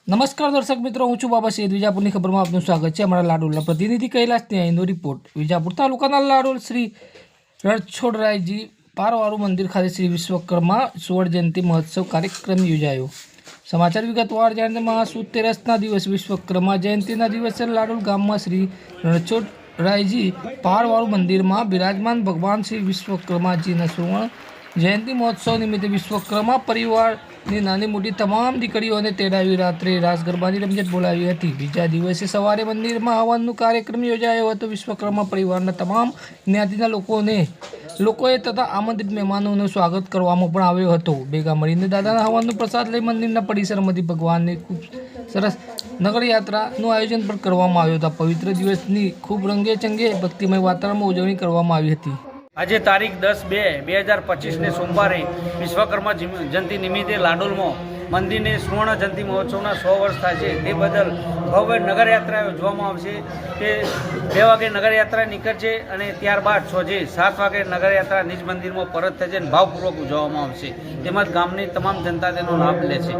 નમસ્કાર દર્શક મિત્રો, હું છું બાબા સૈયદ. વિજાપુરની ખબરમાં આપનું સ્વાગત છે. અમારા લાડોલના પ્રતિનિધિ કૈલાસ ન્યાયનો રિપોર્ટ. વિજાપુર તાલુકાના લાડોલ શ્રી રણછોડરાયજી પારવાળું મંદિર ખાતે શ્રી વિશ્વકર્મા સુવર્ણ જયંતિ મહોત્સવ કાર્યક્રમ યોજાયો. સમાચાર વિગતવાર જાણીએ. મહાસુદ તેરસના દિવસે વિશ્વકર્મા જયંતિના દિવસે લાડોલ ગામમાં શ્રી રણછોડરાયજી પારવાળું મંદિરમાં બિરાજમાન ભગવાન શ્રી વિશ્વકર્માજીના સુવર્ણ જયંતિ મહોત્સવ નિમિત્તે વિશ્વકર્મા પરિવારની નાની મોટી તમામ દીકરીઓને તેડાવી રાત્રે રાસ ગરબાની રમઝટ બોલાવી હતી. બીજા દિવસે સવારે મંદિરમાં હવનનો કાર્યક્રમ યોજાયો હતો. વિશ્વકર્મા પરિવારના તમામ જ્ઞાતિના લોકોએ તથા આમંત્રિત મહેમાનોનું સ્વાગત કરવામાં પણ આવ્યો હતો. ભેગા મળીને દાદાના હવનનો પ્રસાદ લઈ મંદિરના પરિસરમાંથી ભગવાનની ખૂબ સરસ નગરયાત્રાનું આયોજન પણ કરવામાં આવ્યું હતું. પવિત્ર દિવસની ખૂબ રંગેચંગે ભક્તિમય વાતાવરણમાં ઉજવણી કરવામાં આવી હતી. આજે તારીખ 10/2/2025 સોમવારે વિશ્વકર્મા જયંતિ નિમિત્તે લાડોલમાં મંદિરને સુવર્ણ જયંતિ મહોત્સવના 100 વર્ષ થાય છે. તે બદલ ભવ્ય નગરયાત્રા યોજવામાં આવશે. તે 2 વાગે નગરયાત્રા નીકળશે અને ત્યારબાદ સાંજે 7 વાગે નગરયાત્રા નિજ મંદિરમાં પરત થશે અને ભાવપૂર્વક ઉજવવામાં આવશે. તેમજ ગામની તમામ જનતા તેનો લાભ લે છે.